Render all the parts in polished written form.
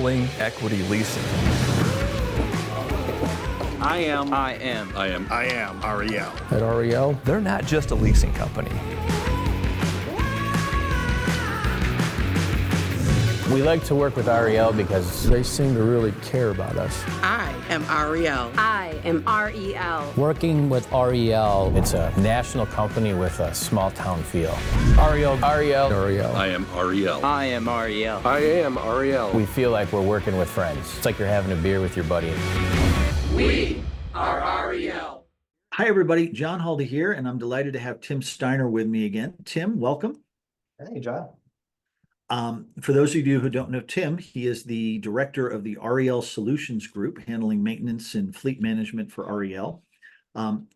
rolling equity leasing. I am REL. At REL, they're not just a leasing company. We like to work with REL because They seem to really care about us. I am REL. I am REL. working with REL, it's a national company with a small town feel. REL. REL. I am REL. I am REL. I am REL. We feel like we're working with friends. It's like you're having a beer with your buddy. We are REL. Hi, everybody. John Haldi here, and I'm delighted to have Tim Steiner with me again. Tim, welcome. Hey, John. For those of you who don't know Tim, he is the director of the REL Solutions Group, handling maintenance and fleet management for REL.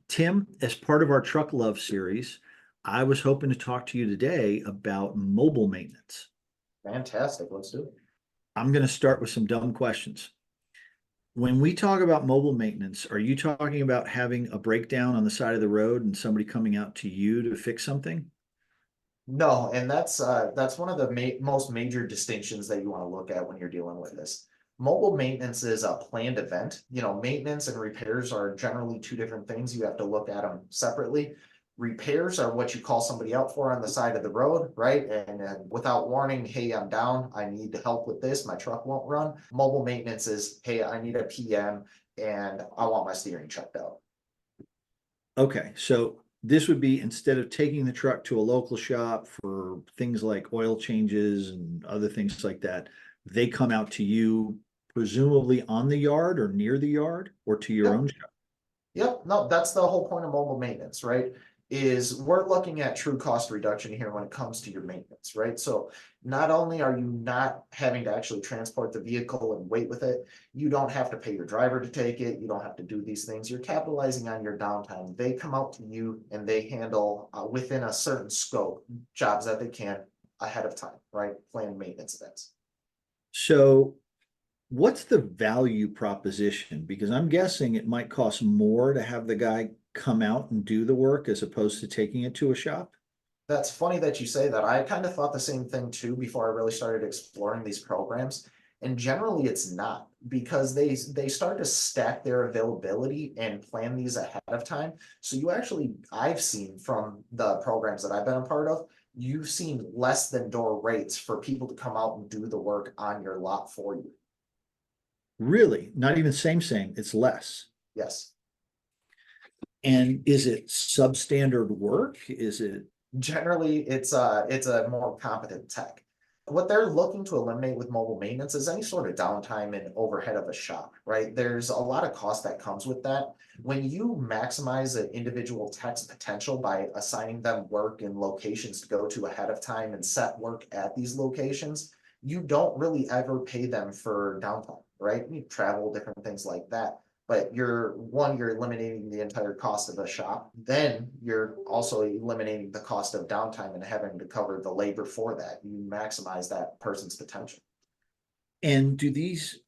Tim, as part of our Truck Love series, I was hoping to talk to you today about mobile maintenance. Fantastic. Let's do it. I'm going to start with some dumb questions. When we talk about mobile maintenance, are you talking about having a breakdown on the side of the road and somebody coming out to you to fix something? No, and that's one of the most major distinctions that you want to look at when you're dealing with this. Mobile maintenance is a planned event. You know, maintenance and repairs are generally two different things. You have to look at them separately. Repairs are what you call somebody out for on the side of the road, right? And without warning, hey, I'm down, I need help with this, my truck won't run. Mobile maintenance is, hey, I need a PM and I want my steering checked out. Okay, so this would be, instead of taking the truck to a local shop for things like oil changes and other things like that, they come out to you, presumably on the yard or near the yard, or to your own shop. Yep, no, that's the whole point of mobile maintenance, right? Is we're looking at true cost reduction here when it comes to your maintenance, right? So not only are you not having to actually transport the vehicle and wait with it, you don't have to pay your driver to take it, you don't have to do these things, you're capitalizing on your downtime. They come out to you and they handle within a certain scope jobs that they can ahead of time, right? Planned maintenance events. So what's the value proposition? Because I'm guessing it might cost more to have the guy come out and do the work as opposed to taking it to a shop. That's funny that you say that. I kind of thought the same thing too before I really started exploring these programs. And generally it's not, because they start to stack their availability and plan these ahead of time. So you actually, I've seen from the programs that I've been a part of, you've seen less than door rates for people to come out and do the work on your lot for you. Really? Not even same, it's less. Yes. And is it substandard work? Is it? Generally, it's a more competent tech. What they're looking to eliminate with mobile maintenance is any sort of downtime and overhead of a shop, right? There's a lot of cost that comes with that. When you maximize an individual tech's potential by assigning them work and locations to go to ahead of time and set work at these locations, you don't really ever pay them for downtime, right? You travel, different things like that. But you're eliminating the entire cost of a shop. Then you're also eliminating the cost of downtime and having to cover the labor for that. You maximize that person's potential. And do these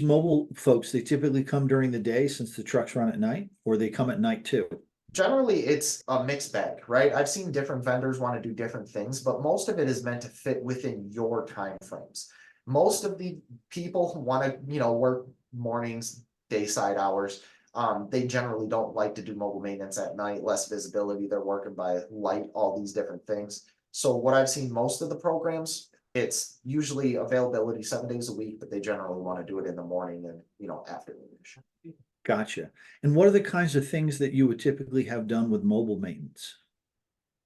mobile folks, they typically come during the day since the trucks run at night, or they come at night too? Generally, it's a mixed bag, right? I've seen different vendors want to do different things, but most of it is meant to fit within your time frames. Most of the people who want to, work mornings, dayside hours, they generally don't like to do mobile maintenance at night, less visibility, they're working by light, all these different things. So what I've seen most of the programs, it's usually availability 7 days a week, but they generally want to do it in the morning and afternoon. Gotcha. And what are the kinds of things that you would typically have done with mobile maintenance?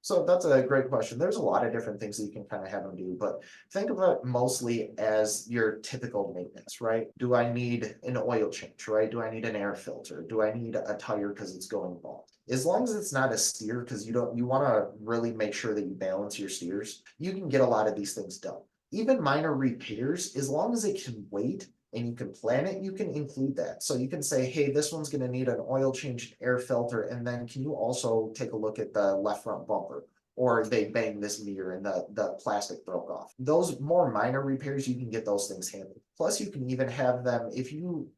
So that's a great question. There's a lot of different things that you can kind of have them do, but think of it mostly as your typical maintenance, right? Do I need an oil change, right? Do I need an air filter? Do I need a tire because it's going bald? As long as it's not a steer, because you want to really make sure that you balance your steers, you can get a lot of these things done. Even minor repairs, as long as it can wait and you can plan it, you can include that. So you can say, hey, this one's going to need an oil change, air filter, and then can you also take a look at the left front bumper? Or they banged this mirror and the plastic broke off. Those more minor repairs, you can get those things handled. Plus, you can even have them, if you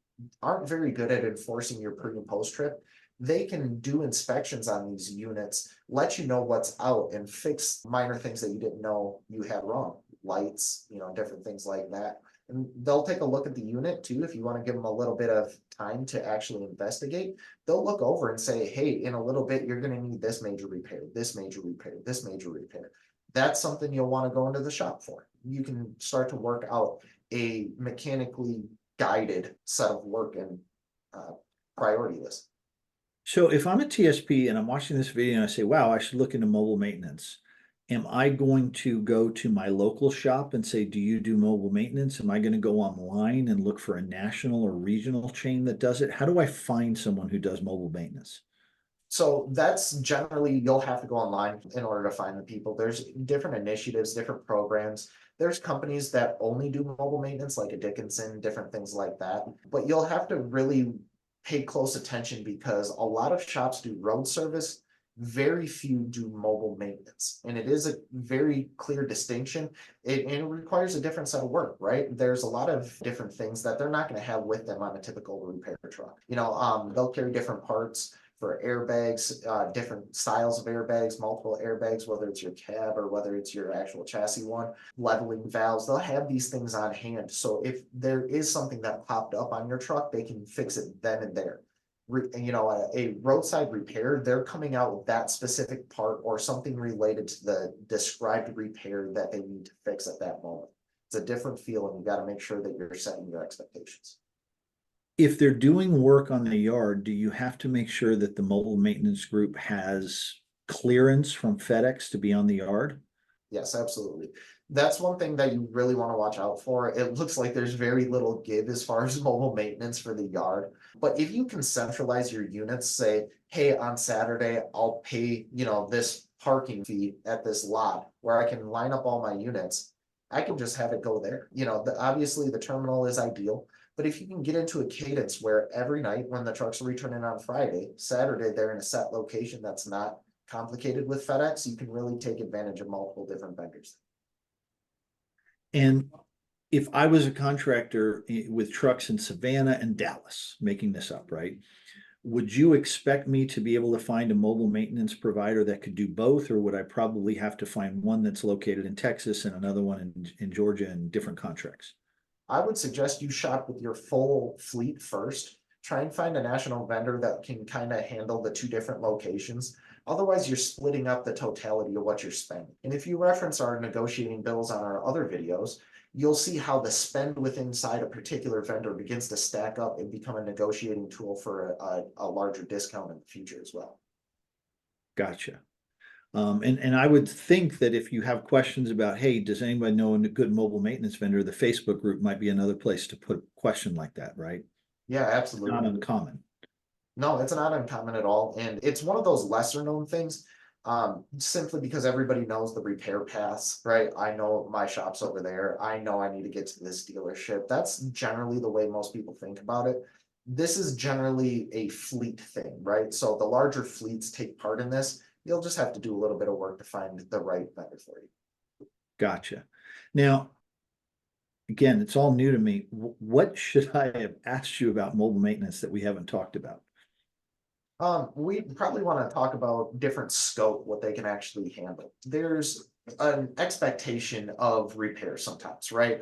aren't very good at enforcing your pre and post trip, they can do inspections on these units, let you know what's out and fix minor things that you didn't know you had wrong. Lights, different things like that. And they'll take a look at the unit too. If you want to give them a little bit of time to actually investigate, they'll look over and say, hey, in a little bit, you're going to need this major repair, this major repair, this major repair. That's something you'll want to go into the shop for. You can start to work out a mechanically guided set of work and priority list. So if I'm a TSP and I'm watching this video and I say, wow, I should look into mobile maintenance, am I going to go to my local shop and say, do you do mobile maintenance? Am I going to go online and look for a national or regional chain that does it? How do I find someone who does mobile maintenance? So that's generally, you'll have to go online in order to find the people. There's different initiatives, different programs. There's companies that only do mobile maintenance, like a Dickinson, different things like that. But you'll have to really pay close attention because a lot of shops do road service. Very few do mobile maintenance, and it is a very clear distinction. And it requires a different set of work, right? There's a lot of different things that they're not going to have with them on a typical repair truck. They'll carry different parts for airbags, different styles of airbags, multiple airbags, whether it's your cab or whether it's your actual chassis one, leveling valves, they'll have these things on hand. So if there is something that popped up on your truck, they can fix it then and there. A roadside repair, they're coming out with that specific part or something related to the described repair that they need to fix at that moment. It's a different feel, and you got to make sure that you're setting your expectations. If they're doing work on the yard, do you have to make sure that the mobile maintenance group has clearance from FedEx to be on the yard? Yes, absolutely. That's one thing that you really want to watch out for. It looks like there's very little give as far as mobile maintenance for the yard. But if you can centralize your units, say, hey, on Saturday, I'll pay, this parking fee at this lot where I can line up all my units. I can just have it go there. Obviously the terminal is ideal. But if you can get into a cadence where every night when the trucks are returning on Friday, Saturday, they're in a set location that's not complicated with FedEx, you can really take advantage of multiple different vendors. And if I was a contractor with trucks in Savannah and Dallas, making this up, right? Would you expect me to be able to find a mobile maintenance provider that could do both, or would I probably have to find one that's located in Texas and another one in Georgia and different contracts? I would suggest you shop with your full fleet first. Try and find a national vendor that can kind of handle the two different locations. Otherwise, you're splitting up the totality of what you're spending. And if you reference our negotiating bills on our other videos, you'll see how the spend within inside a particular vendor begins to stack up and become a negotiating tool for a larger discount in the future as well. Gotcha. And I would think that if you have questions about, hey, does anybody know a good mobile maintenance vendor, the Facebook group might be another place to put a question like that, right? Yeah, absolutely. Not uncommon. No, it's not uncommon at all. And it's one of those lesser known things, simply because everybody knows the repair paths, right? I know my shop's over there. I know I need to get to this dealership. That's generally the way most people think about it. This is generally a fleet thing, right? So the larger fleets take part in this. You'll just have to do a little bit of work to find the right vendor for you. Gotcha. Now, again, it's all new to me. What should I have asked you about mobile maintenance that we haven't talked about? We probably want to talk about different scope, what they can actually handle. There's an expectation of repair sometimes, right?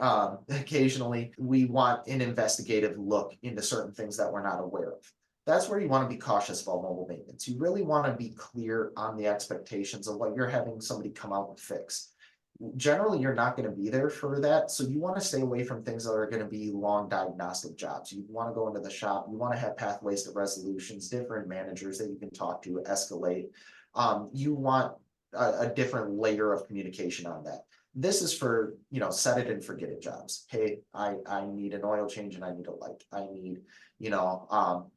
Occasionally we want an investigative look into certain things that we're not aware of. That's where you want to be cautious about mobile maintenance. You really want to be clear on the expectations of what you're having somebody come out and fix. Generally, you're not going to be there for that. So you want to stay away from things that are going to be long diagnostic jobs. You want to go into the shop. You want to have pathways to resolutions, different managers that you can talk to, escalate. You want a different layer of communication on that. This is for, set it and forget it jobs. Hey, I need an oil change and I need a light. I need,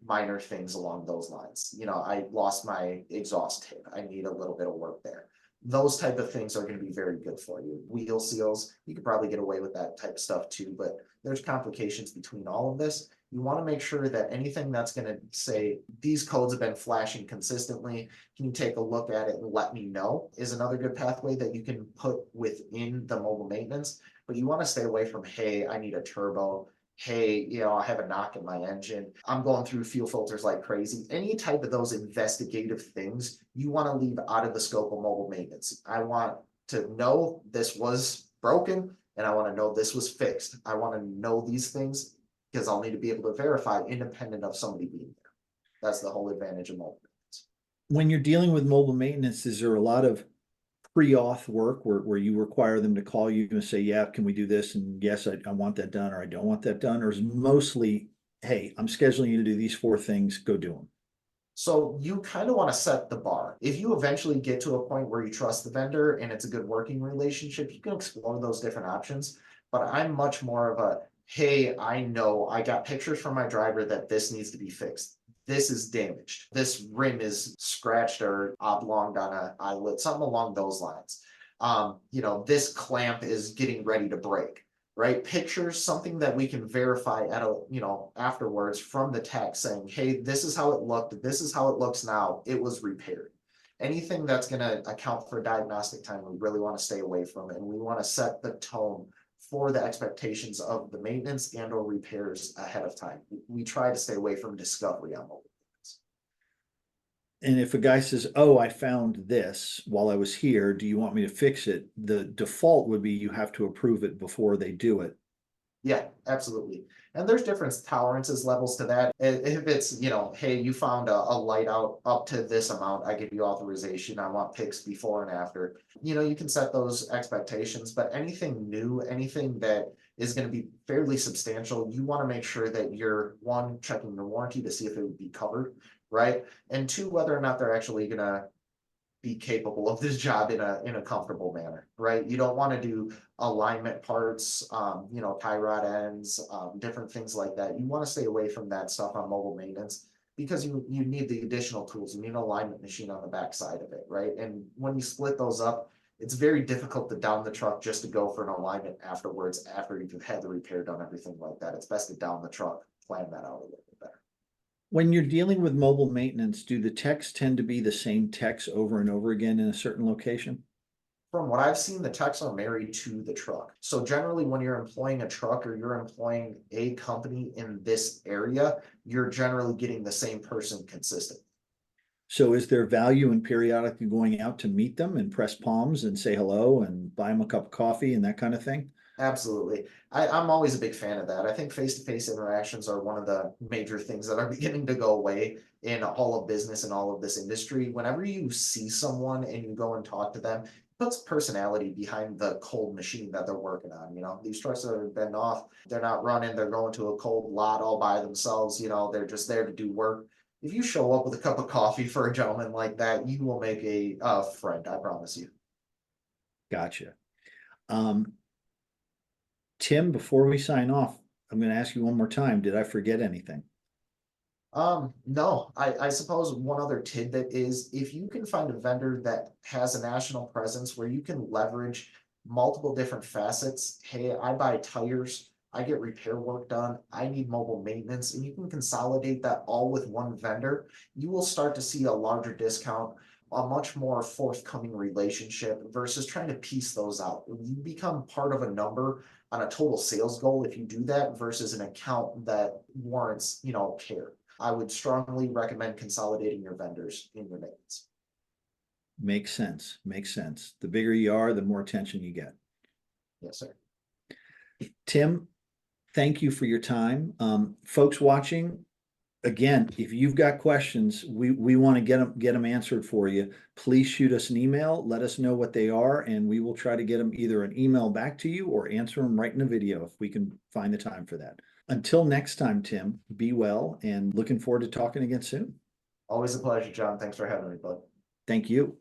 minor things along those lines. I lost my exhaust tip. I need a little bit of work there. Those type of things are going to be very good for you. Wheel seals, you could probably get away with that type of stuff too, but there's complications between all of this. You want to make sure that anything that's going to say these codes have been flashing consistently, can you take a look at it and let me know, is another good pathway that you can put within the mobile maintenance. But you want to stay away from, hey, I need a turbo. Hey, I have a knock in my engine. I'm going through fuel filters like crazy. Any type of those investigative things you want to leave out of the scope of mobile maintenance. I want to know this was broken. and I want to know this was fixed. I want to know these things because I'll need to be able to verify independent of somebody being there. That's the whole advantage of mobile maintenance. When you're dealing with mobile maintenance, is there a lot of pre-auth work where you require them to call you and say, yeah, can we do this? And yes, I want that done, or I don't want that done, or is it mostly, hey, I'm scheduling you to do these 4 things, go do them? So you kind of want to set the bar. If you eventually get to a point where you trust the vendor and it's a good working relationship, you can explore those different options. But I'm much more of a, hey, I know I got pictures from my driver that this needs to be fixed. This is damaged. This rim is scratched or oblonged on an eyelet, something along those lines. This clamp is getting ready to break, right? Pictures, something that we can verify afterwards from the tech saying, hey, this is how it looked. This is how it looks now. It was repaired. Anything that's going to account for diagnostic time, we really want to stay away from it. And we want to set the tone for the expectations of the maintenance and or repairs ahead of time. We try to stay away from discovery on mobile maintenance. And if a guy says, oh, I found this while I was here, do you want me to fix it? The default would be you have to approve it before they do it. Yeah, absolutely. And there's different tolerances levels to that. If it's, hey, you found a light out up to this amount, I give you authorization. I want pics before and after. You can set those expectations, but anything new, anything that is going to be fairly substantial, you want to make sure that you're, 1, checking the warranty to see if it would be covered, right? And 2, whether or not they're actually going to be capable of this job in a comfortable manner, right? You don't want to do alignment parts, tie rod ends, different things like that. You want to stay away from that stuff on mobile maintenance because you need the additional tools. You need an alignment machine on the back side of it, right? And when you split those up, it's very difficult to down the truck just to go for an alignment afterwards, after you've had the repair done, everything like that. It's best to down the truck, plan that out a little bit better. When you're dealing with mobile maintenance, do the techs tend to be the same techs over and over again in a certain location? From what I've seen, the techs are married to the truck. So generally when you're employing a truck or you're employing a company in this area, you're generally getting the same person consistently. So is there value in periodically going out to meet them and press palms and say hello and buy them a cup of coffee and that kind of thing? Absolutely. I'm always a big fan of that. I think face-to-face interactions are one of the major things that are beginning to go away in all of business and all of this industry. Whenever you see someone and you go and talk to them, it puts personality behind the cold machine that they're working on. These trucks that have been off, they're not running, they're going to a cold lot all by themselves. They're just there to do work. If you show up with a cup of coffee for a gentleman like that, you will make a friend, I promise you. Gotcha. Tim, before we sign off, I'm going to ask you one more time. Did I forget anything? No, I suppose one other tidbit is if you can find a vendor that has a national presence where you can leverage multiple different facets. Hey, I buy tires, I get repair work done, I need mobile maintenance, and you can consolidate that all with one vendor, you will start to see a larger discount, a much more forthcoming relationship versus trying to piece those out. You become part of a number on a total sales goal if you do that versus an account that warrants, care. I would strongly recommend consolidating your vendors in your maintenance. Makes sense. Makes sense. The bigger you are, the more attention you get. Yes, sir. Tim, thank you for your time. Folks watching, again, if you've got questions, we want to get them answered for you. Please shoot us an email. Let us know what they are, and we will try to get them either an email back to you or answer them right in a video if we can find the time for that. Until next time, Tim, be well, and looking forward to talking again soon. Always a pleasure, John. Thanks for having me, bud. Thank you.